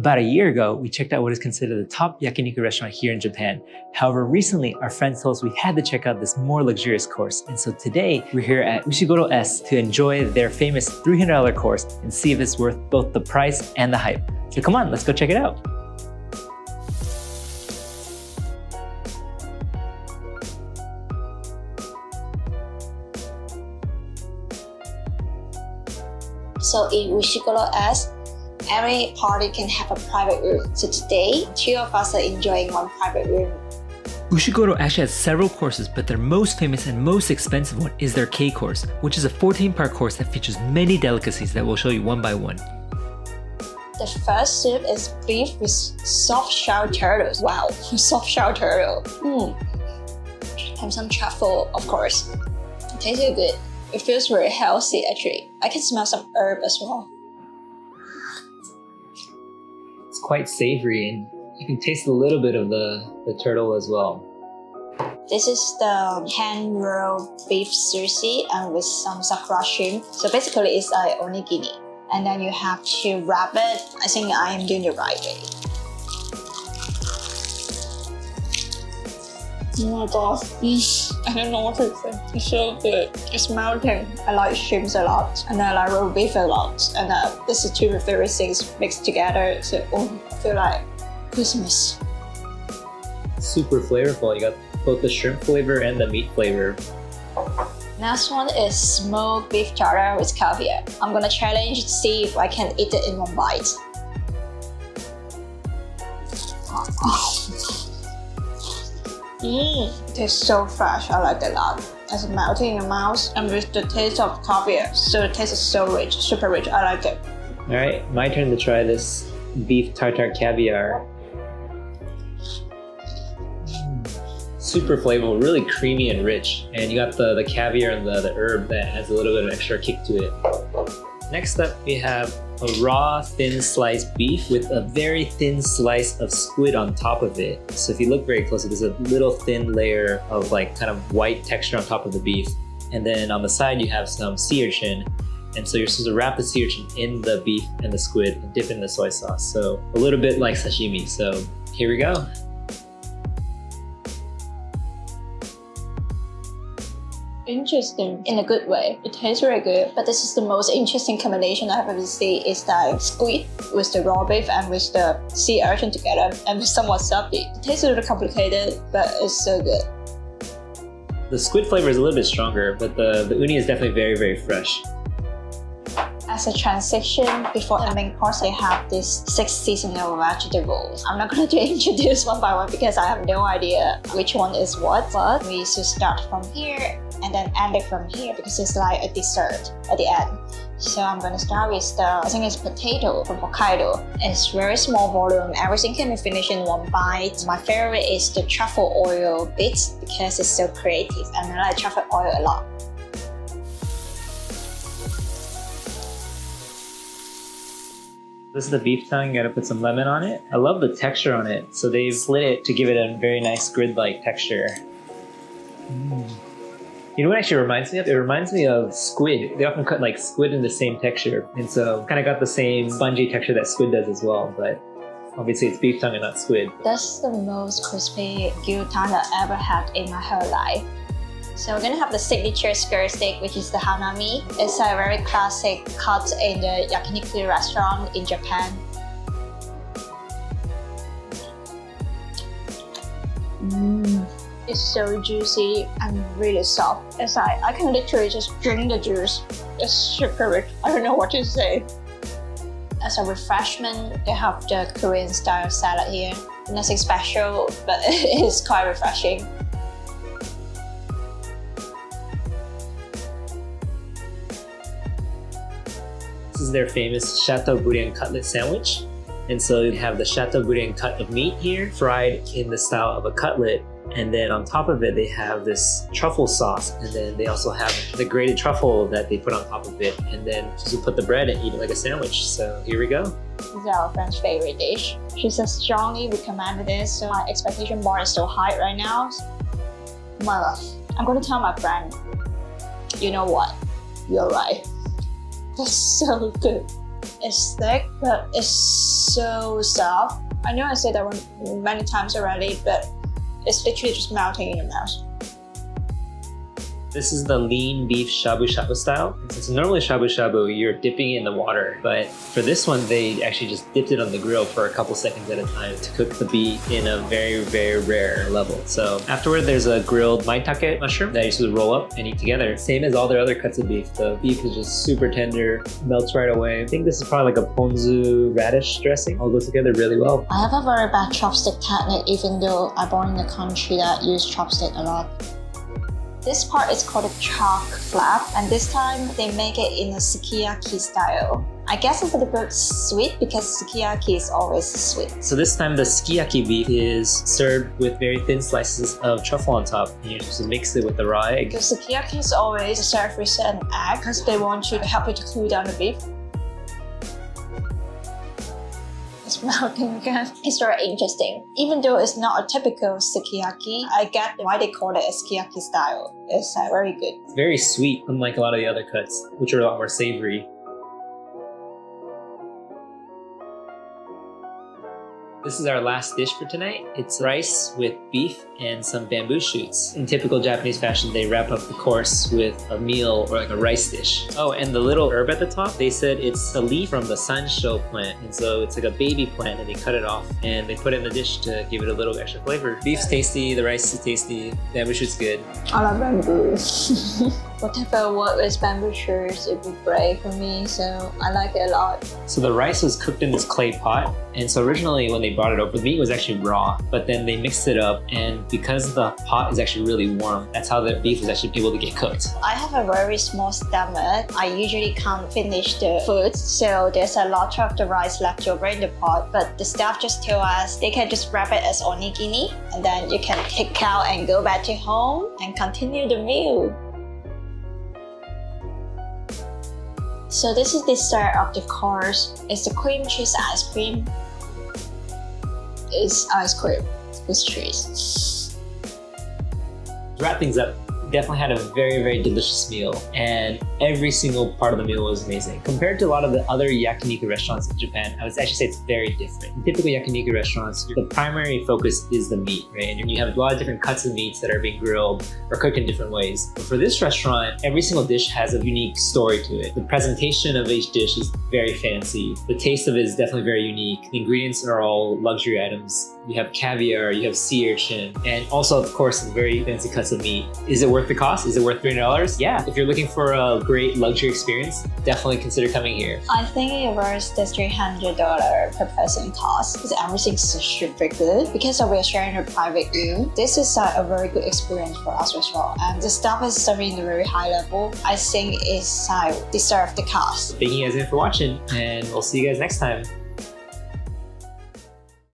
About a year ago, we checked out what is considered the top yakiniku restaurant here in Japan. However, recently, our friends told us we had to check out this more luxurious course. And so today, we're here at Ushigoro S to enjoy their famous $300 course and see if it's worth both the price and the hype. So come on, let's go check it out. So in Ushigoro S, every party can have a private room. So today, 2 of us are enjoying one private room. Ushigoro actually has several courses, but their most famous and most expensive one is their K course, which is a 14-part course that features many delicacies that we'll show you one by one. The first soup is beef with soft-shell turtles. Wow, soft-shell turtle. And some truffle, of course. It tastes really good. It feels very healthy actually. I can smell some herb as well. It's quite savory and you can taste a little bit of the turtle as well. This is the hand-rolled beef sushi and with some sakura shrimp. So basically it's like onigiri. And then you have to wrap it. I think I am doing the right way. Oh my god, I don't know what to say. It's so good. It's melting. I like shrimps a lot, and I like roast beef a lot. And this is two of my favorite things mixed together. So I feel like Christmas. Super flavorful. You got both the shrimp flavor and the meat flavor. Next one is smoked beef tartar with caviar. I'm gonna challenge to see if I can eat it in one bite. It tastes so fresh. I like it a lot. It's melting in your mouth and with the taste of caviar. So the taste is so rich, super rich. I like it. All right, my turn to try this beef tartare caviar. Super flavorful, really creamy and rich. And you got the caviar and the herb that has a little bit of extra kick to it. Next up, we have a raw, thin sliced beef with a very thin slice of squid on top of it. So if you look very closely, there's a little thin layer of like kind of white texture on top of the beef. And then on the side, you have some sea urchin. And so you're supposed to wrap the sea urchin in the beef and the squid and dip it in the soy sauce. So a little bit like sashimi. So here we go. Interesting in a good way. It tastes very good, but this is the most interesting combination I have ever seen. Is that squid with the raw beef and with the sea urchin together and with some wasabi. It tastes a little complicated, but it's so good. The squid flavor is a little bit stronger, but the uni is definitely very, very fresh. As a transition, before the main course, I have these 6 seasonal vegetables. I'm not going to introduce one by one because I have no idea which one is what, but we should start from here and then end it from here because it's like a dessert at the end. So I'm going to start with I think it's potato from Hokkaido. It's very small volume, everything can be finished in one bite. My favorite is the truffle oil bits because it's so creative and I like truffle oil a lot. This is the beef tongue, you gotta put some lemon on it. I love the texture on it. So they've slit it to give it a very nice grid-like texture. You know what it actually reminds me of? It reminds me of squid. They often cut like squid in the same texture. And so kind of got the same spongy texture that squid does as well. But obviously it's beef tongue and not squid. That's the most crispy gyutan I ever had in my whole life. So we're gonna have the signature skirt steak, which is the hanami. It's a very classic cut in the Yakiniku restaurant in Japan. It's so juicy and really soft. It's like I can literally just drink the juice. It's super rich. I don't know what to say. As a refreshment, they have the Korean style salad here. Nothing special, but it is quite refreshing. This is their famous Chateaubriand cutlet sandwich. And so you have the Chateaubriand cut of meat here, fried in the style of a cutlet. And then on top of it, they have this truffle sauce. And then they also have the grated truffle that they put on top of it. And then just put the bread and eat it like a sandwich. So here we go. This is our friend's favorite dish. She says strongly recommended this, so my expectation bar is so high right now. Oh my gosh. I'm gonna tell my friend, you know what? You're right. That's so good. It's thick, but it's so soft. I know I said that one many times already, but it's literally just melting in your mouth. This is the lean beef shabu shabu style. Since normally shabu shabu, you're dipping it in the water, but for this one, they actually just dipped it on the grill for a couple seconds at a time to cook the beef in a very, very rare level. So afterward, there's a grilled maitake mushroom that you just roll up and eat together. Same as all their other cuts of beef. The beef is just super tender, melts right away. I think this is probably like a ponzu radish dressing. All goes together really well. I have a very bad chopstick technique, even though I'm born in a country that use chopstick a lot. This part is called a chalk flap, and this time they make it in a sukiyaki style. I guess it's a little bit sweet because sukiyaki is always sweet. So this time the sukiyaki beef is served with very thin slices of truffle on top. And you just mix it with the raw egg. The sukiyaki is always served with an egg because they want you to help you to cool down the beef. It's melting again. It's very interesting. Even though it's not a typical sukiyaki, I get why they call it a sukiyaki style. It's very good. It's very sweet, unlike a lot of the other cuts, which are a lot more savory. This is our last dish for tonight. It's rice with beef and some bamboo shoots. In typical Japanese fashion, they wrap up the course with a meal or like a rice dish. Oh, and the little herb at the top, they said it's a leaf from the sansho plant. And so it's like a baby plant and they cut it off and they put it in the dish to give it a little extra flavor. Beef's tasty, the rice is tasty, bamboo shoot's good. I love bamboo. Whatever work with bamboo shoots, it would be great for me, so I like it a lot. So the rice was cooked in this clay pot. And so originally when they brought it over, the meat was actually raw, but then they mixed it up, and because the pot is actually really warm, that's how the beef was actually able to get cooked. I have a very small stomach. I usually can't finish the food, so there's a lot of the rice left over in the pot, but the staff just tell us they can just wrap it as onigiri, and then you can take out and go back to home and continue the meal. So this is the dessert of the course. It's the cream cheese ice cream. It's ice cream with cheese. To wrap things up, definitely had a very, very delicious meal, and every single part of the meal was amazing. Compared to a lot of the other yakiniku restaurants in Japan, I would actually say it's very different. In typical yakiniku restaurants, the primary focus is the meat, right? And you have a lot of different cuts of meats that are being grilled or cooked in different ways. But for this restaurant, every single dish has a unique story to it. The presentation of each dish is very fancy. The taste of it is definitely very unique. The ingredients are all luxury items. You have caviar, you have sea urchin, and also, of course, very fancy cuts of meat. Is it worth the cost? Is it worth $300? Yeah. If you're looking for a great luxury experience, definitely consider coming here. I think it was the $300 per person cost because everything's super good. Because we are sharing a private room, this is a very good experience for us as well. And the staff is serving at a very high level. I think it's deserve the cost. Thank you guys again for watching, and we'll see you guys next time.